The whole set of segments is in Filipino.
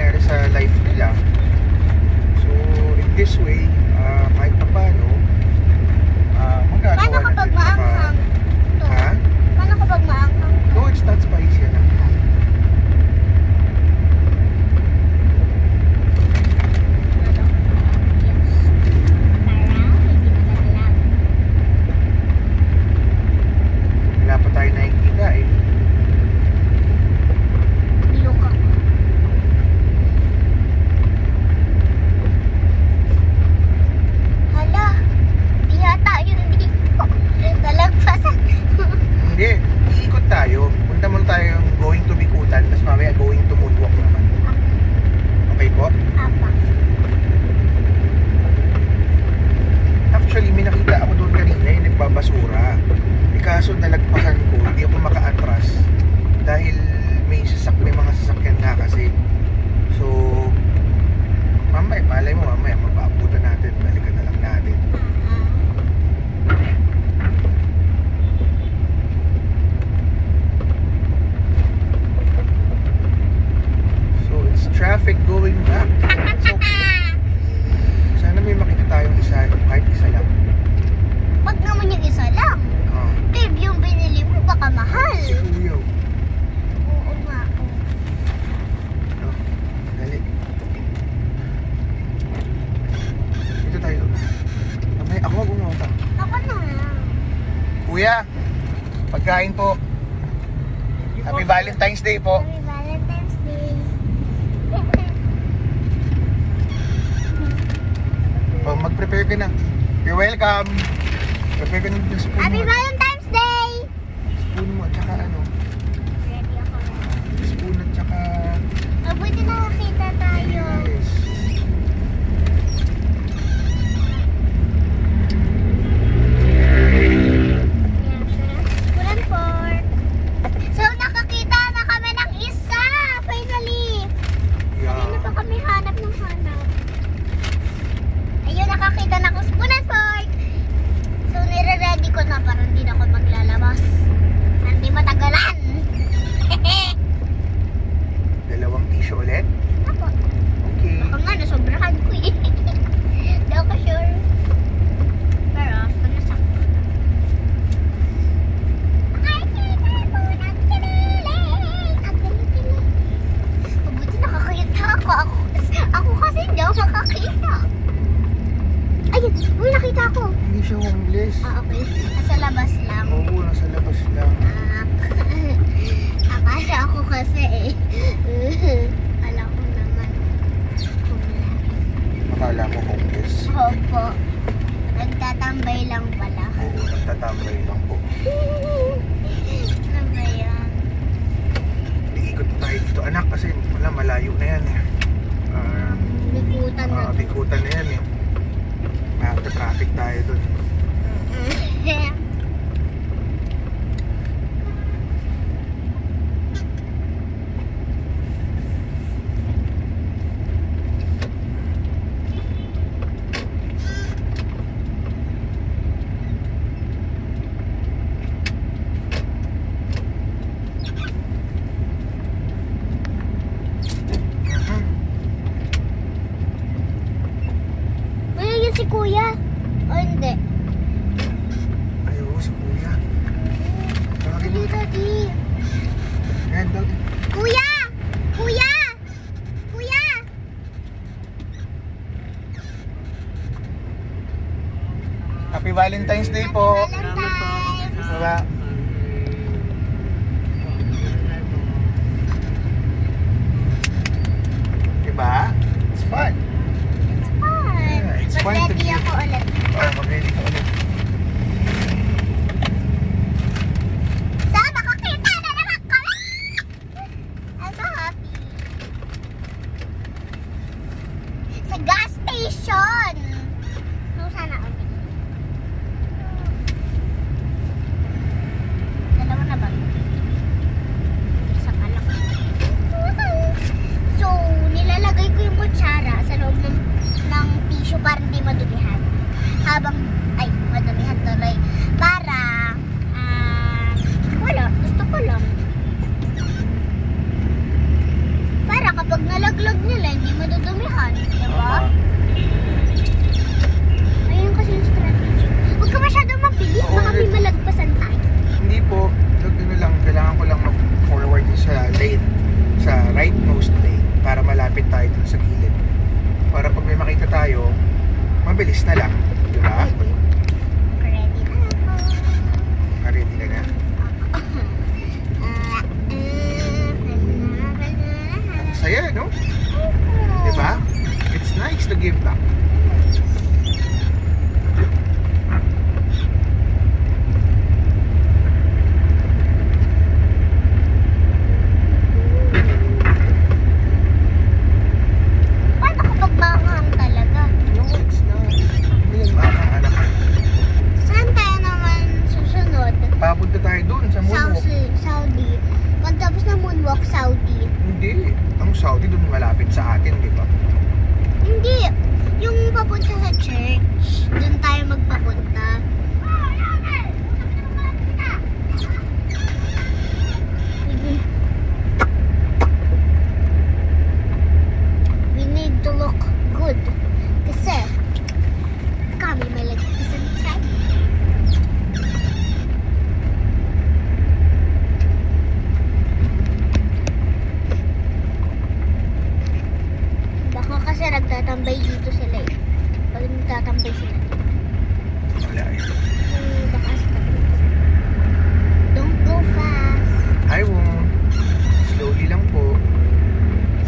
nangyayari sa life nila. So in this way, kahit pa paano, magagawa Paano kapag maanghang? Ha? Paano kapag maanghang? No, it's not spicy na. Wala pa tayo nakikita eh. Bilok ako. Hala, di yata yun dito. Talagpasan. Hindi, iikot tayo. Punta muna tayo going to Bikutan, tapos mamaya going to Moonwalk naman. Okay po? Apa. Actually, may nakita ako doon kanina yung nagbabasura. Kaso nalagpasan ko, hindi ako maka-atras dahil may mga sasakyan na kasi. So, mamaya, malay mo mamaya, mapaabutan natin, balikan na lang natin. So, it's traffic going back. It's okay. Sana may makita tayong isa, kahit isa lang. Wag naman yung isa lang. Babe, yung binili mo baka mahal. Si Kuya. Oo nga. Dali. Dito tayo. Mamaya ako bumunta. Ako na lang. Kuya, pagkain po. Happy Valentine's Day po. Happy Valentine's Day. Oh, mag-prepare ka na. You're welcome. Prepare ka na yung spoon Happy mo. Valentine's Day! Spoon mo at saka ano. Ready ako na. Spoon at saka... Mabuti nakakita tayo. Yes. Kulan for. So, nakakita na kami ng isa! Finally! Kanina pa kami hanap ng hanap. Ayun, nakakita na ko spoon and fork. So, nire-ready ko na para hindi na ako maglalabas. Para hindi matagalan. Dalawang tissue ulit. Ako. Okay. Baka nga, nasobrahan ko eh. Hindi ako sure. Pero, nasakto na. Nakakita po ng kinilig. Ang kinilig. Mabuti nakakita ako. Ako kasi hindi ako makakita. Ayun, uy, nakita ako. Hindi siya homeless. Okay. Nasa labas lang. Oo, nasa labas lang. Akala ako kasi eh. Akala ko naman. Akala mo homeless. Opo. Nagtatambay lang pala. Oo, nagtatambay lang po. Ano ba yan? Iikot tayo dito anak kasi wala, malayo na yan eh. Bikutan na. Bikutan na yan eh. Traffic tayo dun. Uy, yun si Kuya. O hindi? Ayaw, si Kuya. Tawagin mo. Dali, Daddy. Yan, dog. Kuya! Kuya! Kuya! Happy Valentine's Day po. Valentine's. Baba. Diba? It's fun. It's fun. Yeah, it's fun to Mag-ready be- ako ulit. Oh, mag-ready ka ulit. So, nakakita na naman kami! I'm so happy. Sa gas station! So, sana ulit. madudumihan, di ba? Tama. Ayun kasi yung strategy. Huwag ka masyadong mabilis, Oo, baka may malagpasan tayo. Hindi po, ano lang, kailangan ko lang mag-forward sa lane, sa rightmost lane, para malapit tayo dun sa gilid. Para pag may makita tayo, mabilis na lang, di ba? Ready na ako. Ready ka na? Ang saya, no? Di ba? It's nice to give back. Paano kapag bangang talaga? No, it's not. Hindi yan maakang anak. Saan tayo naman susunod? Papunta tayo dun sa moonwalk. Saudi. Pagtapos ng moonwalk, Saudi. Hindi. Ang Saudi dun malapit sa atin, di ba? Hindi. Yung papunta sa church, doon tayo magpapunta. We need to look good. Kasi, kami may lagpasan tayo. Baka kasi nagtatambay dito sila eh. Pag nagtatambay sila dito. Wala eh. Baka sa tabi. Don't go fast. I won't. Slowly lang po.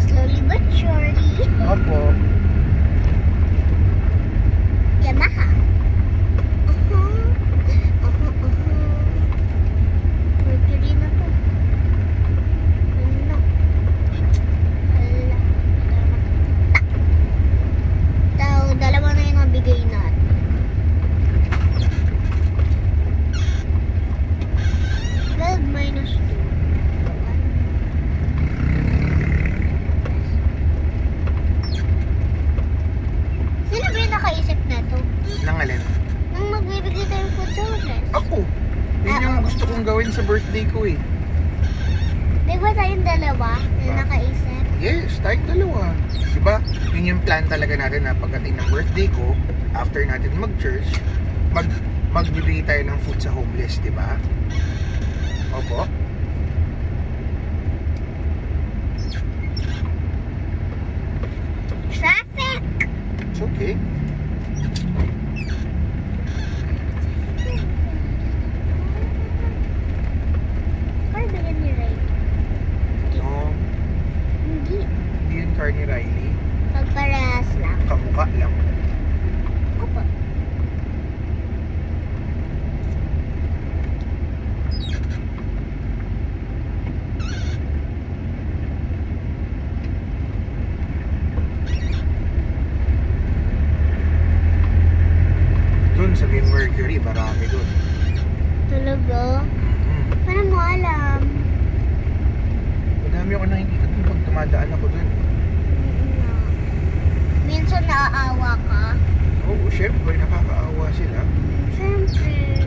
Slowly but surely. Opo. Yamaha. Mercury na to. Ano? Hala. Dalawa na yung nabigay natin. -2. Sino ba yung nakaisip na to? Nang alin? Nang magbibigay tayong food sa homeless. Ako. Yun yung gusto kong gawin sa birthday ko eh. Di ba tayong dalawa na nakaisip? Yes, tayong dalawa. Diba? Yun yung plan talaga natin na pagdating ng birthday ko, after natin mag-church, magbibigay tayo ng food sa homeless, diba? Opo. Traffic! It's okay. Car ba yan ni Ray? No, Hindi. hindi yun car ni Riley. Pagparehas lang. Kamukha lang. Opo. Doon sa main Mercury, marami doon. Talaga? Paano mo alam? Madami ako nakikita doon pag tumadaan ako doon. Minsan naaawa ka? Oo, syempre, nakakaawa sila. Siyempre.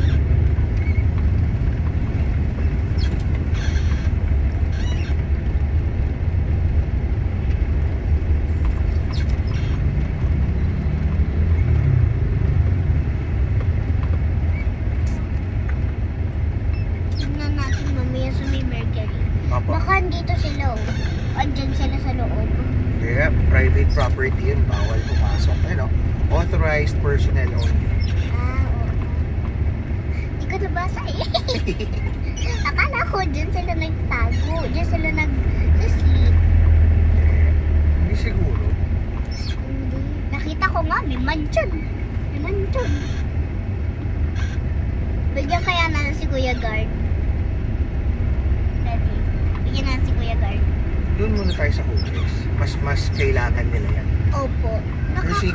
Tingnan natin mamaya sa may Mercury. Papa. Baka andito sila oh. Andyan sila sa loob. Yeah, private property yun, bawal pumasok. Ano? Authorized personnel only. Oo. Hindi ko nabasa eh. Akala ko dyan sila nagtago. Dyan sila nag-sleep. Hindi siguro. Hindi. Nakita ko nga, may mansion. May mansion. Bigyan kaya na si Kuya Guard. Ready? Bigyan na si Kuya Guard. Doon muna tayo sa homeless. Mas kailangan nila yan. Opo. Kasi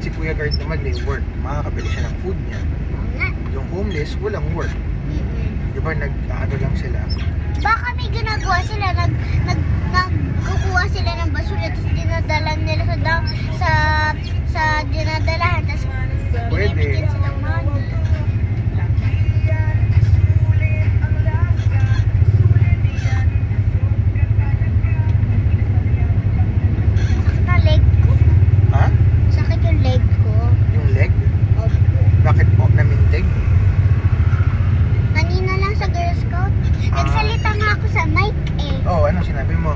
si Kuya Guard naman may work. Makakabili siya ng food niya. Oo nga. Yung homeless, walang work. Di ba nag-ano lang sila? Baka may ginagawa sila, nagkukuha sila ng basura tapos dinadala nila sa dinadalahan tapos Pwede. binibigyan silang money. Sakta Ano sinabi mo?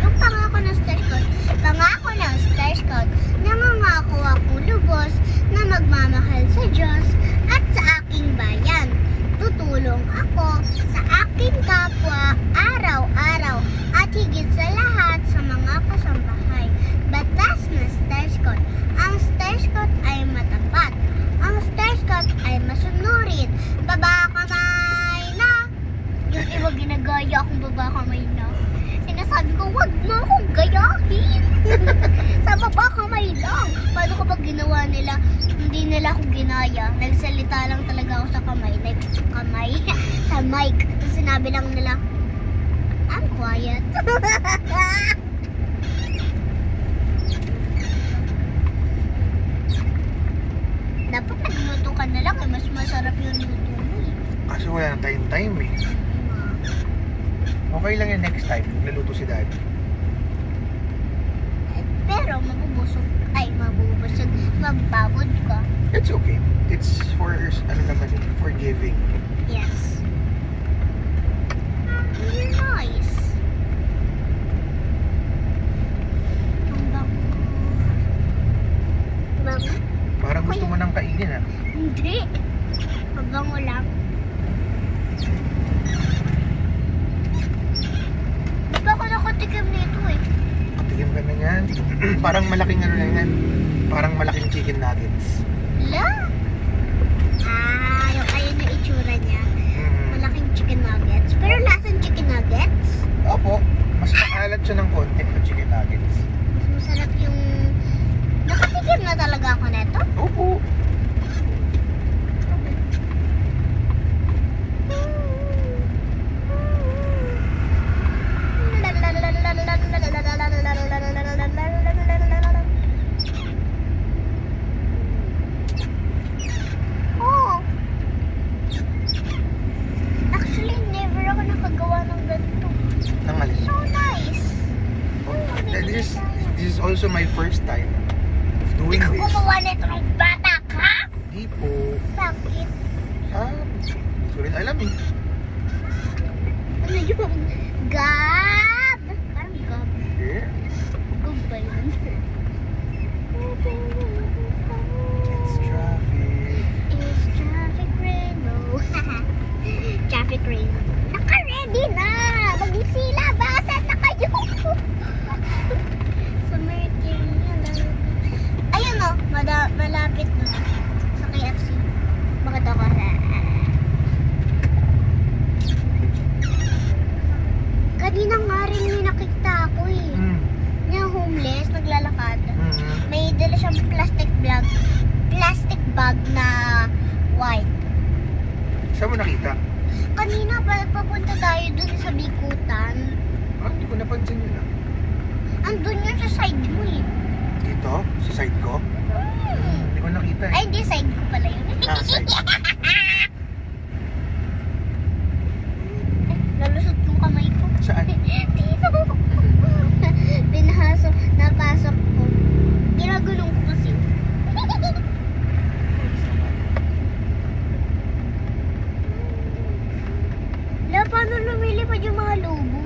Yung pangako ng Star Scout. Pangako ng Star Scout. Nangangako ako lubos na magmamahal sa Diyos at sa aking bayan. Tutulong ako sa aking kapwa araw-araw at higit sa lahat sa mga kasambahay. Batas ng Star Scout. Ang Star Scout ay matapat. Ang Star Scout ay masunurin. Baba kamay na! Yung iba ginagaya akong baba kamay na. Sinasabi ko, wag mo akong gayahin. Sa baba kamay lang. Paano kapag ginawa nila, hindi nila ako ginaya. Nagsalita lang talaga ako sa kamay. Kamay? Sa mic. Tapos sinabi lang nila, I'm quiet. Dapat nagluto ka na lang. Mas masarap yung luto mo eh. Kasi wala na tayong time eh. Okay lang yan next time. Naluto si Daddy. Pero mabubusog. Ay, mabubusog. Mababod ka. It's okay. It's for, ano naman eh, forgiving. Yes. You're nice. Ang bango. Bango? Parang gusto mo nang kainin ha. Hindi. Mabango lang. Di ba ako nakatikim nito eh? Tingin ka na yan. Parang malaking ano na yan. Parang malaking chicken nuggets. La? Yung ayun yung itsura niya. Malaking chicken nuggets. Pero lasang chicken nuggets? Opo. Mas maalat siya ng konti ng chicken nuggets. Mas masarap yung... Nakatikim na talaga ako neto? Opo. Oh. Actually, never ako nakagawa ng ganito. Nang alin. So nice. This is also my first time of doing Ikaw this. gumawa nito ng bata ka? Hindi po. Bakit? Hindi ko rin alam eh. Ano yung gab? Parang gab. Yeah. Gab ba yun? It's traffic. It's traffic rain. No. Traffic rain. Naka-ready na! Mag-sila! Basan na kayo! Sa Mercury. Ayun o, malapit na. Sa KFC. Bakit ako? Kanina nga rin may nakita ako eh. Yung homeless, naglalakad. May dala siyang plastic bag na white. Saan mo nakita? Kanina papunta tayo dun sa Bikutan. Hindi ko napansin yun ah. Andun yun sa side mo eh. Dito? Sa side ko? Hindi ko nakita eh. Ay, hindi, side ko pala yun. Side. Nalusot yung kamay ko. Saan? Dito. Napasok ko. Ginagulong ko kasi. Paano lumilipad yung mga lobo?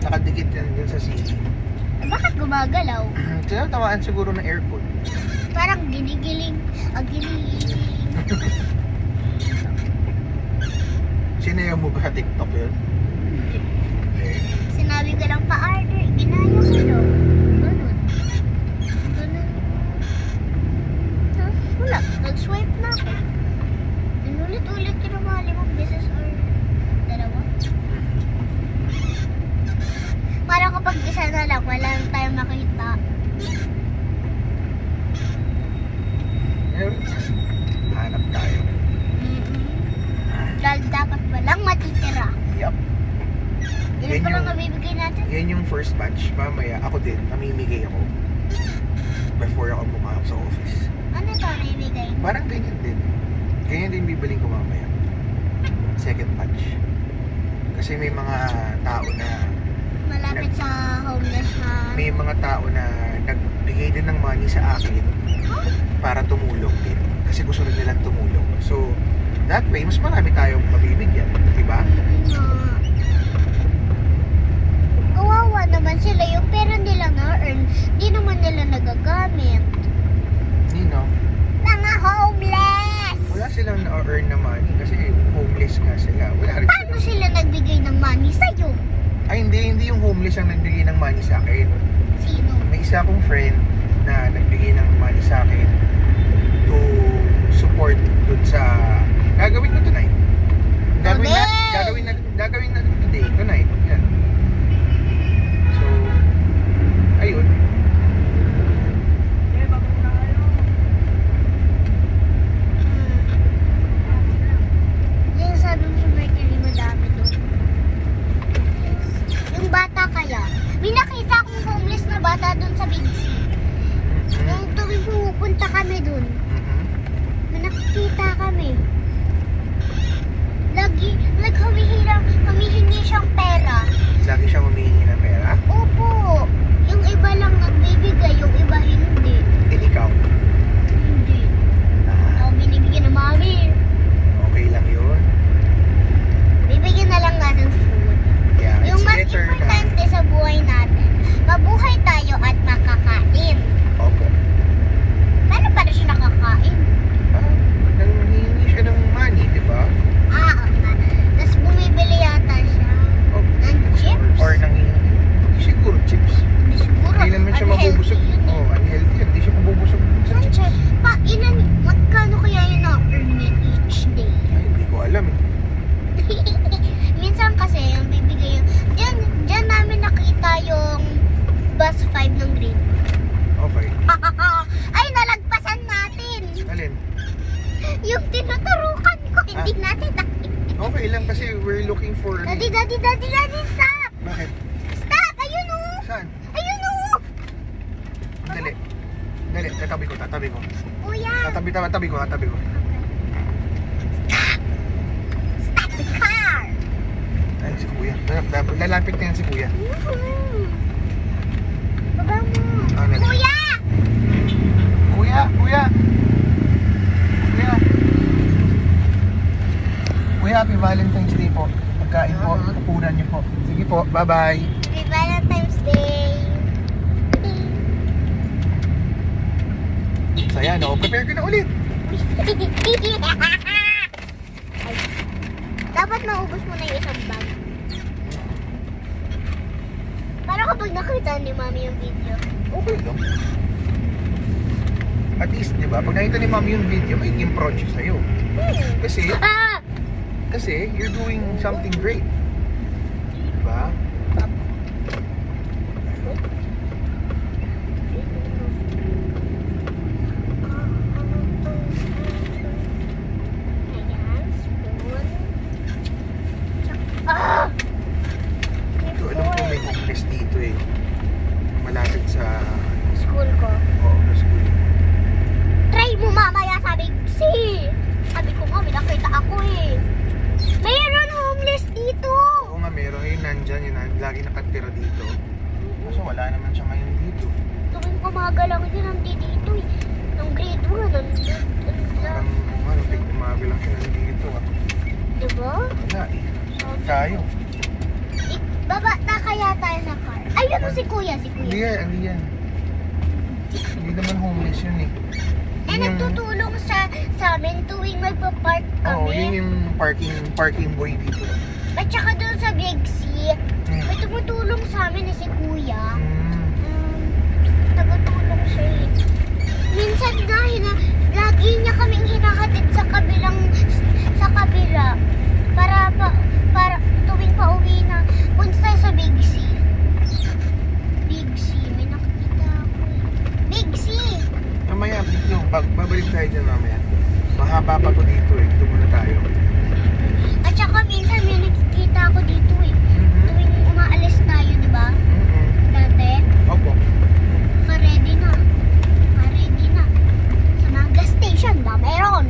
Nakadikit yan dun sa ceiling. Bakit gumagalaw? Kaya tawaan siguro ng aircon. Parang ginigiling. Ginigiling. Sinayaw mo ba TikTok yun? Sinabi ko lang pa-order. Ginaya ko lang. Ganun. Tapos wala. Nag-swipe na ako. Inulit-ulit ko na mga 5 beses or 2. Para kapag isa na lang, wala na tayong makita. Hanap tayo. Dahil dapat walang matitira. Yup. Ilan pa lang mabibigay natin? Yan yung first batch. Mamaya ako din, namimigay ako. Before ako pumasok sa office. Ano to namimigay? Parang ganyan din. Ganyan din bibiling ko mamaya. Second batch. Kasi may mga tao na Malapit sa homeless na... may mga tao na nagbigay din ng money sa akin para tumulong din. Kasi gusto rin nilang tumulong. So, that way, mas marami tayong mabibigyan. Diba? money sa'yo. Ay, hindi yung homeless ang nagbigay ng money sa akin. Sino? May isa akong friend na nagbigay ng money sa akin to support dun sa gagawin ko tonight. Gagawin na today, tonight. Yan. So, ayun. Yung sabi mo sa Mercury, madami doon. Yung bata kaya. May nakita akong homeless na bata doon sa Big C. Yung tuwing pumupunta kami doon. May nakikita kami. Lagi humihingi siyang pera. Lagi siyang humihingi ng pera. Opo. Yung iba lang nagbibigay, yung iba hindi. Ikaw. Hindi. Ah, Ako binibigyan ng mami. okay lang yun. Bibigyan na lang natin food. Yeah, Yung it's mas better na. importante sa buhay natin, mabuhay tayo at makakain. Opo. Paano para siya nakakain? Nanghihingi siya ng money, di ba? Oo nga. Tapos bumibili yata siya Oh, ng chips. or nanghihingi. Hindi siguro chips. Hindi siguro. Hindi naman siya unhealthy mabubusog. yun eh. Oh, unhealthy. Hindi siya mabubusog sa Saan chips. siya? Magkano kaya yun na-earn niya each day? Ay, hindi ko alam eh. Minsan kasi yung bibigay yung... Diyan namin nakita yung bus 5 ng grade. Okay. Ay, nalagpasan natin! Alin? Yung tinuturukan ko, hindi natin nakita. Okay lang kasi we're looking for... Daddy, stop! Bakit? Stop! Ayun o! Saan? Ayun o! Dali. Dali, tatabi ko. Kuya! Tatabi ko. Stop the car! Ay, si Kuya. Lalapit na yan si Kuya. Baba mo! Ano? Kuya! Kuya, happy Valentine's Day po. Pagkain po, pupunan niyo po. Sige po, bye-bye. Happy Valentine's Day! Saya, no? Prepare ko na ulit. Dapat maubos mo na yung isang bag. Para kapag nakita ni Mami yung video. Okay lang. At least, di ba? Pag nakita ni Mami yung video, may improve siya sa'yo. Kasi, you're doing something great. Di ba? Ayan, spoon. Ah! Ito, alam ko may homeless dito eh. Malapit sa... School ko. Oo, school. Try mo mamaya, sabi ko. Sabi ko nga, may nakita ako eh. Mayroon homeless dito. Oo nga, meron yun nandyan. Yun, lagi nakatira dito. Kaso wala naman siya ngayon dito. Tuwing umaga lang din nandito eh. Nung grade 1, nandito. Parang, tig umaga lang siya nandito. Diba? Wala eh. Tayo. Baba na kaya tayo na car. Ayun o si Kuya, Hindi yan. Hindi naman homeless yun eh. Eh, nagtutulong sa amin tuwing magpa-park kami. Oo, yun yung parking boy dito. At saka doon sa Big C, may tumutulong sa amin na si Kuya. Tagatulong siya eh. Minsan lagi niya kaming hinahatid sa kabila. Para tuwing pauwi na, punta tayo sa Big C. Big C, may nakikita ako eh. Big C! Mamaya, babalik tayo dyan mamaya. Mahaba pa to dito eh. Dito muna tayo. At saka minsan may nakikita ako dito eh. Tuwing umaalis tayo, di ba? Dati. Opo. Ready na. Sa mga gas station ba? Meron.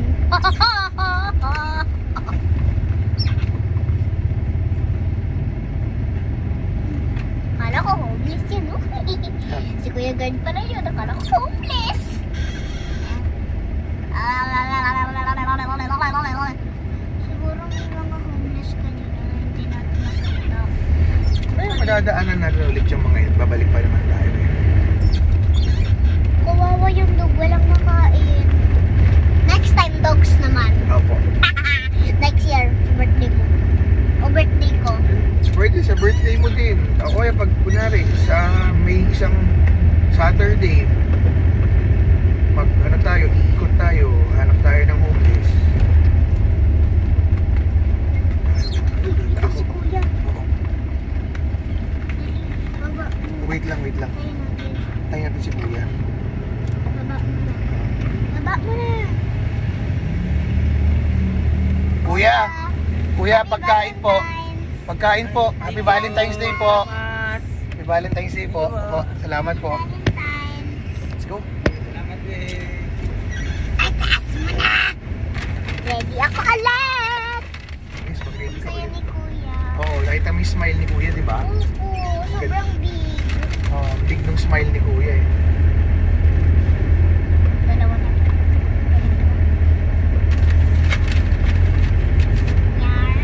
Akala ko homeless yan, no? Si Kuya Guard pala yun. Akala ko homeless. Siguro may mga homeless kanina na hindi natin nakita. Ay, madadaanan natin ulit yung mga yun. Babalik pa naman tayo eh. Kawawa yung dog, walang makain. Next time, dogs naman. Opo. Next year, birthday mo. O birthday ko. Pwede day mo din. Ako ay pag kunwari sa may isang Saturday, ano tayo, iikot tayo, hanap tayo ng homeless. Ito si Kuya. Oo. Baba mo. Wait lang. Tayo natin. Tayo natin si Kuya. Baba mo na. Baba mo na. Kuya, pagkain po. Pagkain po. Happy Valentine's Day po. Happy Valentine's Day po. Opo, salamat po. Valentine's. Let's go. Ay, taas mo na. Ready ako ulit. Yes, pag-ready ka Saya ulit. ni Kuya. Oo, nakita mo yung smile ni Kuya, di ba? Oo, sobrang big. Big nung smile ni Kuya eh. Dalawa na. Yan.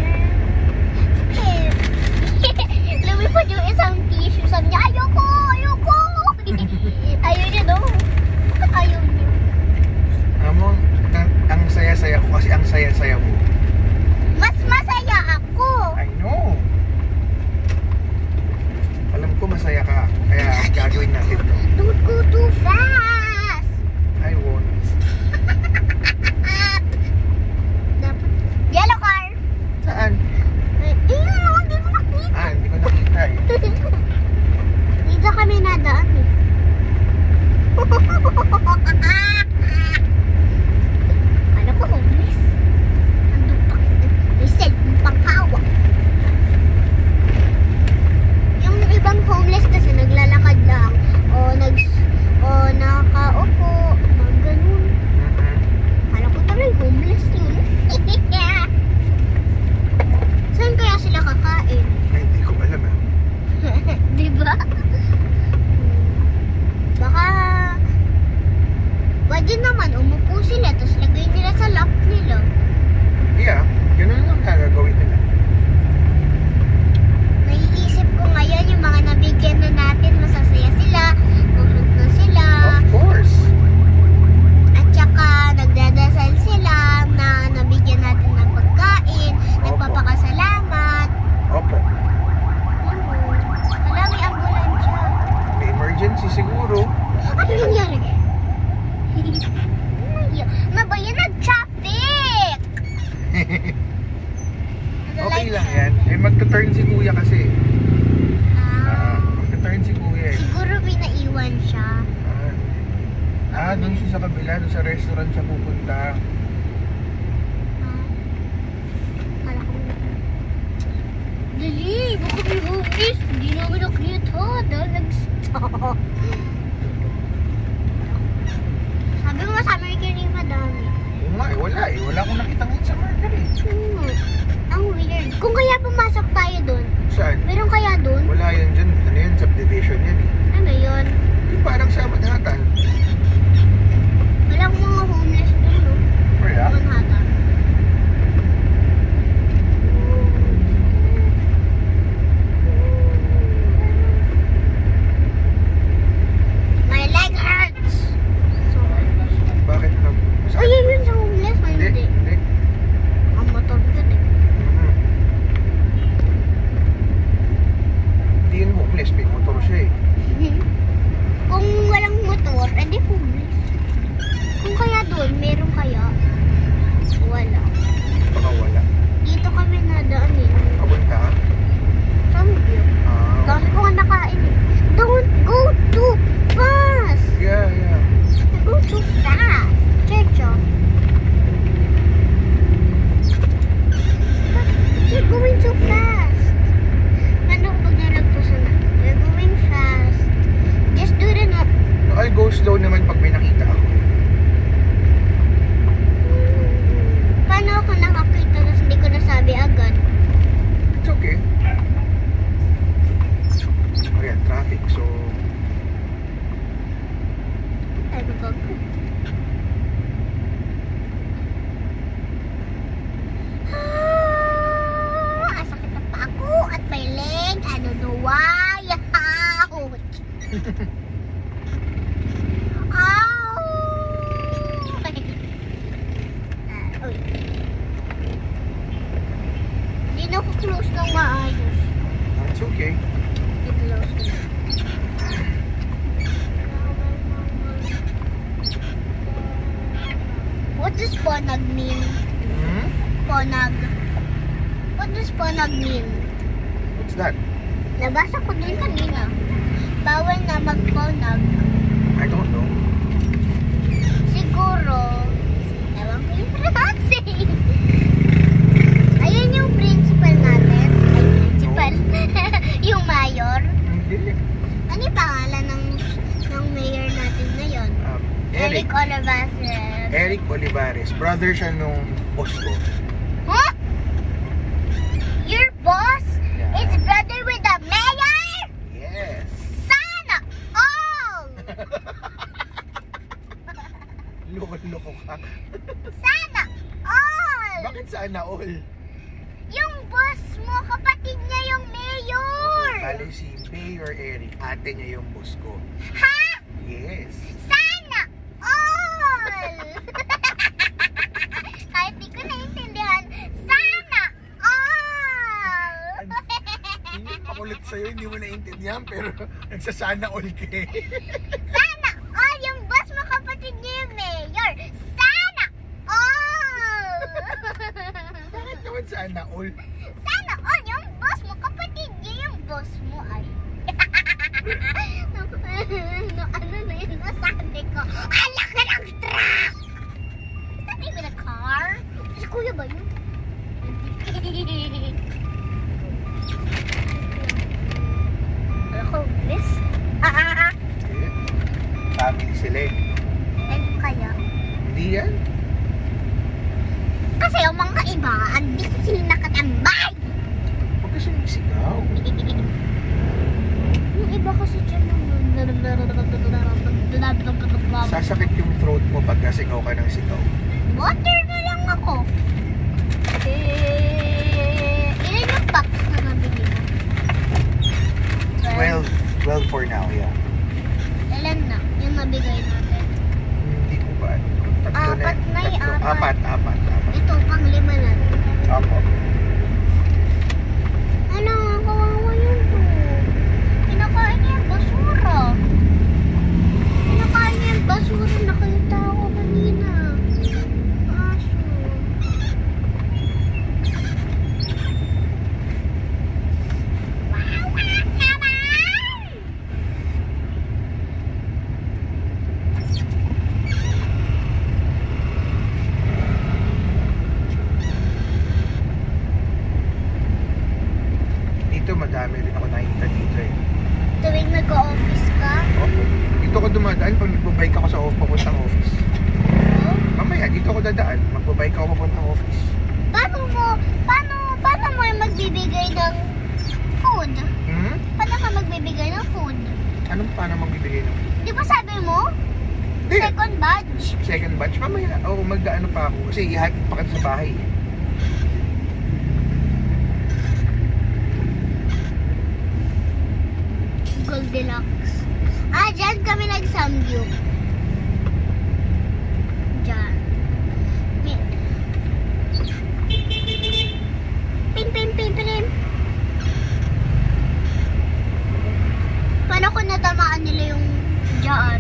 Lumipad yung isang tissue. Sabi niya, ayoko. Ayaw niya daw. Bakit ayaw niya? Alam mo, ang saya-saya ko kasi ang saya-saya mo. Mas masaya ako. I know. Alam ko masaya ka. Kaya gagawin natin to. Don't go too fast. I won't. Dapat. Yellow car. Saan? Hindi mo nakita. Hindi ko nakita eh. Dito kami nadaan eh. Ano ko homeless? Andun pa. May cellphone pang hawak. Yung ibang homeless kasi naglalakad lang o nakaupo, mga ganun. Kala ko tuloy homeless yun. Saan kaya sila kakain? Ay, hindi ko alam eh. Diba? Baka pwede naman umupo sila tapos lagay nila sa lock nila. Yeah, ganun lang gagawin nila. Naiisip ko ngayon yung mga nabigyan na natin, masasaya sila, busog na sila, Of course. at saka nagdadasal sila na nabigyan natin ng pagkain, nagpapakasalamat. Opo. Wala, may ambulansya. May emergency siguro. Ano nangyari? Nabayan na traffic! Okay lang yan. Eh, magta-turn si Kuya kasi. Ah, Magta-turn si Kuya eh. siguro may naiwan siya. Doon siya sa kabila, doon sa restaurant siya pupunta. Kala ko dali, baka may homeless. Hindi namin nakita dahil nag-stop. Sabi mo sa American yung madami. Oo nga eh, wala eh. Wala akong nakita ngayon sa Mercury. Ang weird. Kung kaya pumasok tayo doon, Saan? meron kaya doon? Wala yan dyan. Ano yan? Subdivision yan eh. Ano yun? Yung parang sa Manhattan. Walang mga homeless doon, no? Kaya? Manhattan. My leg hurts! So, Bakit na? ay, yun sa homeless. Ay, Hindi. hindi. Hindi. Ang motor yun eh. Mhm. Hindi yun homeless. May motor siya eh. Kung walang motor, edi homeless. Kung kaya doon, meron kaya? Wala. Baka wala. Dito kami nadaan eh. Papunta? Samgyup. Dami ko nga nakain eh. Don't go too fast! Yeah. Go too fast! Checho. You're going too fast. Paano pag nalagpasan na? You're going fast. Just do the not. I'll go slow naman pag may nakita ako. Paano ako nakakita tapos hindi ko nasabi agad? It's okay. Ayan, traffic. So, Ay, magagawa. Ang sakit na pa ako at my leg. I don't know why. Ouch. Ow! Uy. Hindi na ako close ng maayos. It's okay. I-close ko na. What does ponag mean? Hmm? Ponag. What does ponag mean? What's that? Nabasa ko dun kanina. Bawal na magponag. I don't know. Siguro, ewan ko yung pronouncing. Ayun yung principal natin. Ay, principal. Yung mayor. Hindi. Ano yung pangalan ng mayor natin ngayon? Eric Olivares. Eric Olivares. Brother siya nung boss ko. Huh? Your boss Yeah. is brother with the mayor? Yes. Sana all! Loko-loko ka. Sana all! Bakit sana all? Yung boss mo, kapatid niya yung mayor! Bale si Mayor Eric, ate niya yung boss ko. Ha? Yes. Sana all! Kahit di ko naintindihan, sana all! Hindi makulit sa'yo, hindi mo naiintindihan, pero nagsasana all ka eh. Sana all! Yung boss mo, kapatid niya yung mayor! Sana all! Bakit naman sana all? Sana all! Yung boss mo, kapatid niya yung boss mo ay... ano na yun nasabi ko? Ang laki ng truck! Is that even a car? Si Kuya ba yun? Wala ko, miss? Eh, family sila eh. Ano kaya? Hindi yan. Kasi yung mga iba, hindi sila nakatambay! Huwag kasi sigaw. Yung iba kasi dyan Sasakit yung throat mo pag sigaw ka ng sigaw. water na lang ako. Ilan yung packs na nabili mo? 12 for now, yeah. Ilan na yung nabigay natin? Hindi ko ba? Apat na eh, apat. Apat. Ito, pang 5 na. Apo. Ano, kawawa yun to. Kinakain niya yung basura. Kinakain niya yung basura. Nakita ako kanina. Aso. Wawa naman! Dito madami rin ako nakikita dito eh. Tuwing nag-office ka, Opo. Dito ako dumadaan pag nagbabike ako sa papuntang office. Mamaya, dito ako dadaan. Magbabike ako papuntang office. paano mo magbibigay ng food? Hmm? Paano ka magbibigay ng food? Anong paano magbibigay ng? Di ba sabi mo? Hindi. Second batch. Second batch. Mamaya, magdaano pa ako. Kasi ihatid pa ka sa bahay eh. Goldilocks. Dyan kami nag-samgyup. Dyan. Pin. Paano kung natamaan nila yung dyan?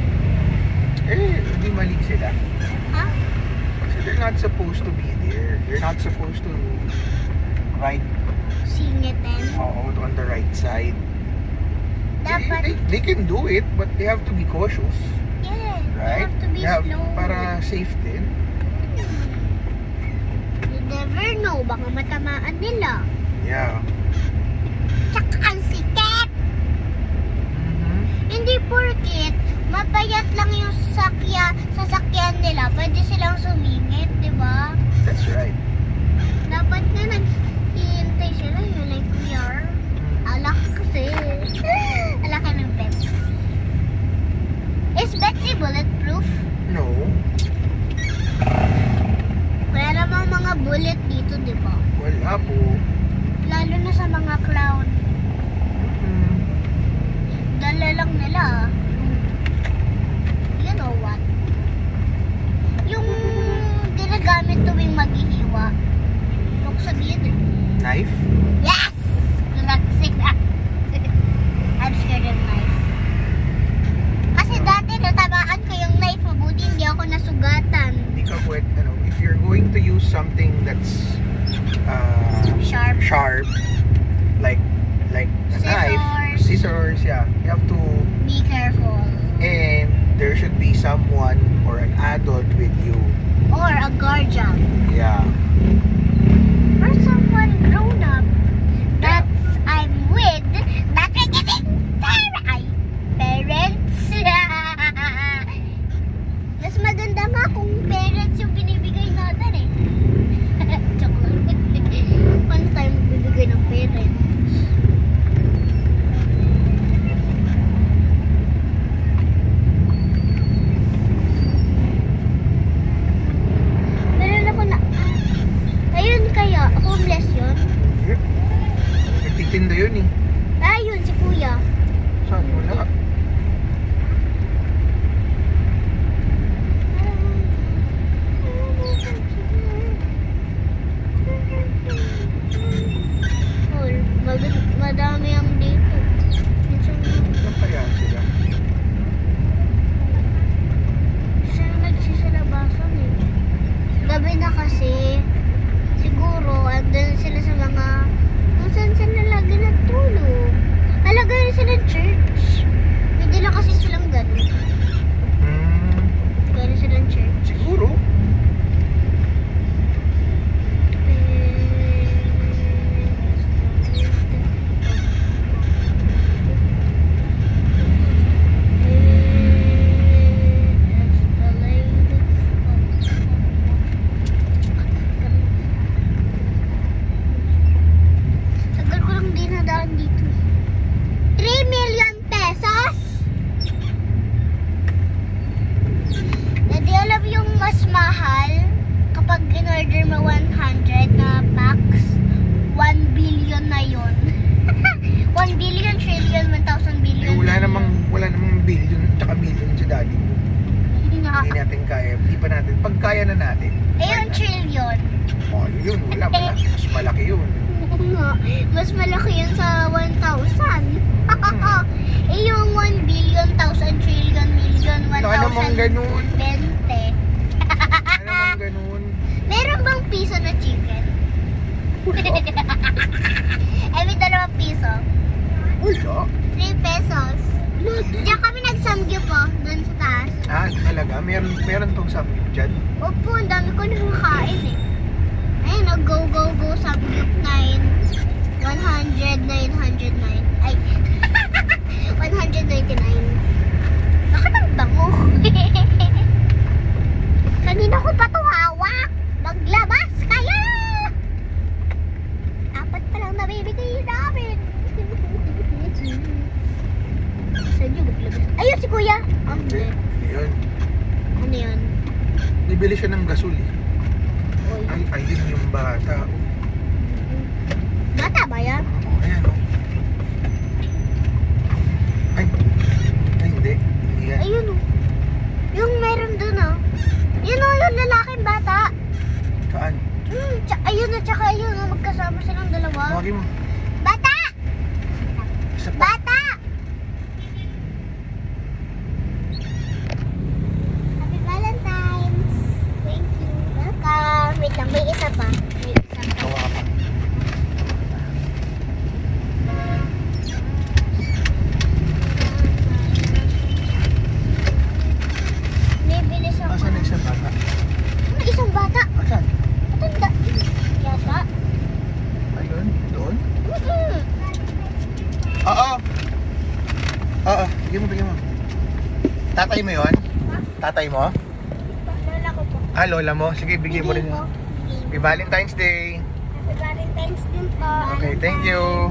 Eh, hindi mali sila. Ha? Kasi they're not supposed to be there. They're not supposed to ride Singitin. on the right side. Dapat, They can do it, but they have to be cautious. yeah, Right? you have to be slow. Para safe din. You never know, baka matamaan nila. Yeah. Tsaka ang sikat! Mhm. Hindi porkit mapayat lang yung sasakyan nila, pwede silang sumingit, di ba? That's right. Dapat na naghihintay sila, yun like we are. Alak kasi. Alak ka ng Pepsi. Is Betsy bulletproof? No. Wala namang mga bullet dito, di ba? Wala po. Lalo na sa mga clown. Mhm. Dala lang nila. You know what? Yung ginagamit tuwing maghihiwa. Huwag sabihin eh. Knife? Yes! Grazie ka. sensors, yeah. You have to, Be careful. and there should be someone or an adult with you. Or a guardian. Yeah. Or someone grown up that I'm with that we're getting parents. Mas maganda nga kung parents yung binibigay natin eh. Joke lang. Paano tayo magbibigay ng parents? Meron ako na... Ayun kaya, homeless yun? Nagtitinda yun eh. Ayun, si kuya. Saan? Wala. Madami ang dito. Saan kaya sila? Saan nagsisilabasan eh? Gabi na kasi. Siguro, andun sila sa mga kung saan sila lagi natulog. Halaga rin sila church. Hindi lang kasi silang ganun. Gano'n silang church. Siguro. Tagal ko lang din nadaan dito. 3 million pesos? Hindi alam yung mas mahal kapag in-order mo 100 na packs, 1 billion na yun. 1 billion, trillion, 1,000 billion. Wala namang billion tsaka million sa daddy mo. Hindi natin kaya. Hindi pa natin. Pag kaya na natin. Ayun, trillion. Oh, yun. Wala. Mas malaki yun. Mas malaki yun sa 1,000. Eh yung 1 billion, 1,000, trillion, million, 1,000, Wala namang ganun. 20. Wala namang ganun. Meron bang piso na chicken? Eh, may 2 piso. Wala. 3 pesos. Diyan kami nagsamgyo po, dun sa taas. Ah, talaga? Meron tong sabi dyan? Opo, ang dami ko nakakain eh. Ayun, go, go, go, samgyup 9. 100, 909. Ay, 199. Bakit ang bango? Kanina ko pa ito hawak. Maglabas kayo! 4 pa lang nabibigay namin. Saan yung maglabas? Ayun si kuya. Hindi. Yun. Ano yun? Bibili siya ng gasol eh. Oy. Ayun yung bata. Bata ba yan? Oh, ayan oh. Ay, hindi. Hindi yan. Ayun o. Yung meron dun o. Yun o, yung lalaking bata. Saan? Ayun na, tsaka ayun o. Magkasama silang dalawa. Tawagin mo. Bata! Isa pa. Bata! Happy Valentine's! Thank you. Welcome. Wait lang, may isa pa. May isa pa. Tawa ka pa. May bilis ako. Asan na isang bata? May isang bata. Asan? Matanda. Yata. Ayun, doon. Mhm. Oo. Oo, bigyan mo. Tatay mo yun? Tatay mo? Lola ko po. Ah, lola mo? Sige, bigyan mo rin. Bigay mo. Happy Valentine's Day. Happy Valentine's din po. Okay, thank you.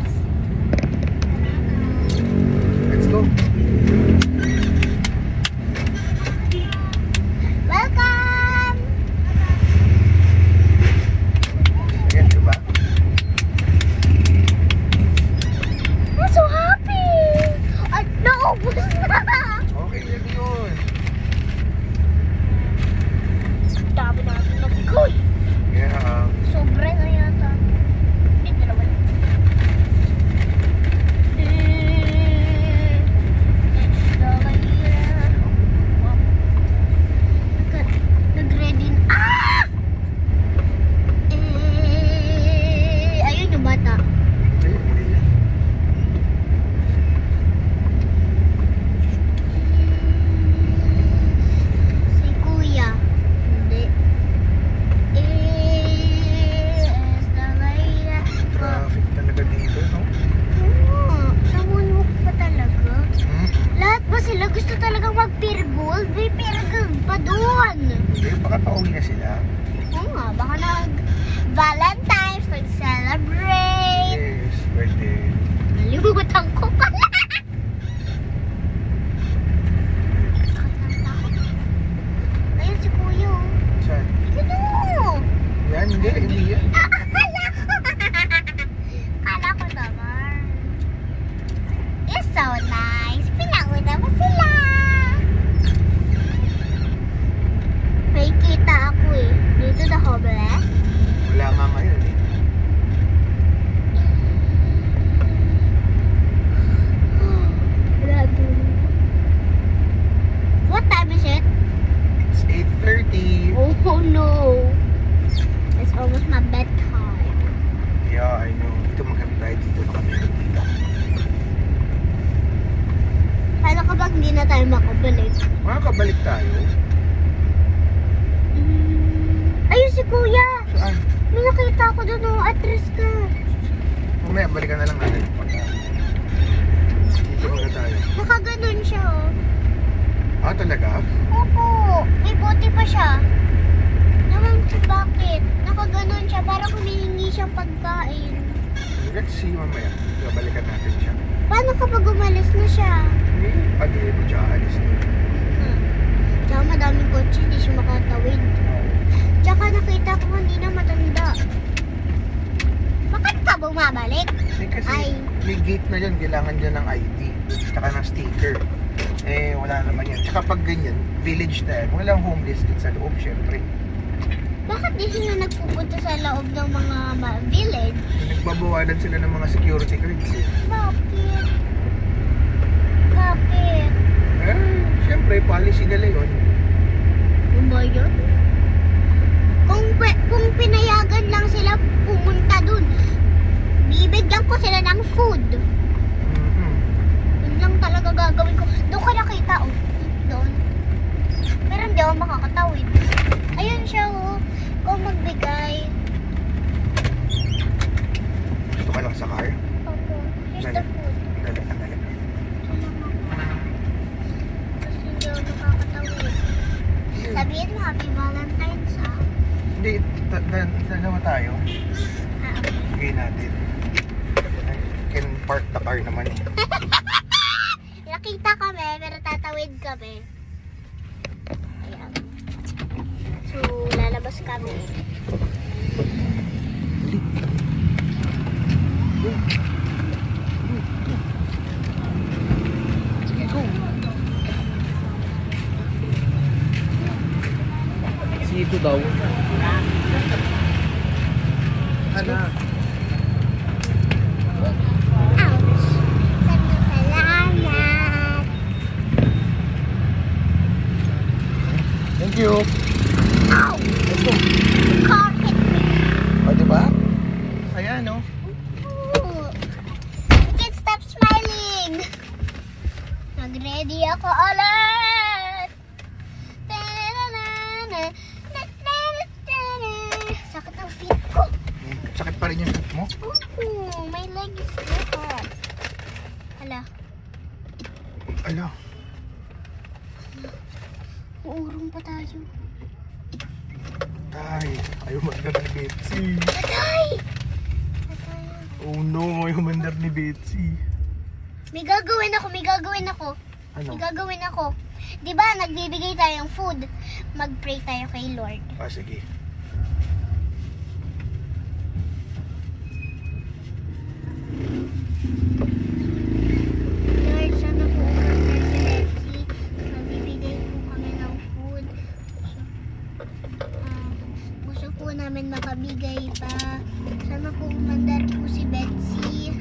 Let's go. Welcome! Ayan, diba? I'm so happy! At naubos na! Okay lang yun. Dami natin nag-goy. Yeah. Sobra na yata. Hindi, dalawa lang. so nice. Pinauna mo sila. May kita ako eh. Dito na homeless. Wala nga ngayon eh. Wala doon. What time is it? It's 8:30. Oh no. It's almost my bedtime. Yeah, I know. Dito magkano tayo dito. Nakameron dito. Paano kapag hindi na tayo makabalik? Makakabalik tayo. Ayun si kuya. Saan? May nakita ko doon, oh, atras ka. Mamaya, balikan na lang natin. Dito muna tayo. Nakaganon siya, oh. Ah, talaga? Opo, may buti pa siya. Naman, bakit? Nakaganon siya, parang humihingi siyang pagkain. Let's see mamaya. Balikan natin siya. Paano kapag umalis na siya? Pag mo siya alis na. Tsaka madaming kotse, hindi siya makatawid. Tsaka nakita ko hindi na matanda. Bakit ka bumabalik? Eh, kasi Ay. may gate na dyan. Kailangan dyan ng ID. Tsaka ng sticker. Eh, wala naman yan. Tsaka pag ganyan, village na yan. Walang homeless din sa loob, syempre. Bakit di sila nagpupunta sa loob ng mga village? Nagbabawalan sila ng mga security guards eh. Bakit? Bakit? Eh, syempre, policy nila yun. Ano ba yun? Kung pinayagan lang sila pumunta dun, bibigyan ko sila ng food. Yun lang talaga gagawin ko. Doon ka nakita, oh. Doon. Pero hindi ako makakatawid. Ayun siya, oh. Kung magbigay. Gusto ka lang sa car? Opo. Here's the food. Dali. Kasi hindi ako nakakatawid. Sabihin mo, Happy Valentine's, ah. Hindi, dalawa tayo. Ah, okay. Bigay natin. I can park the car naman eh. Nakita kami, pero tatawid kami. Ayan. So, lalabas kami. Sige, go. Sito daw. Ano? Ouch! Salamat! Thank you. Ow! Let's go. Car hit me! O, diba? Ayan, no? Ooh. I can't stop smiling! Nag-ready ako ulit! Sakit ang feet ko! Sakit pa rin yung feet mo? Ooh, my leg is hot. Hala, Ala. uurong pa tayo. Tay, ayaw mandar ni Betsy. Patay! Patay. Oh no, ayaw mandar ni Betsy. May gagawin ako. Ano? May gagawin ako. Di ba, nagbibigay tayo ng food. Mag-pray tayo kay Lord. Ah, sige. Lord, sana po umandar si Betsy. Magbibigay po kami ng food. Gusto po namin makabigay pa. Sana po umandar po si Betsy.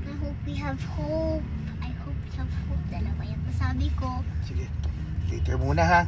I hope we have hope. I hope we have hope. Dalawa yung masabi ko. Sige. Later muna ha.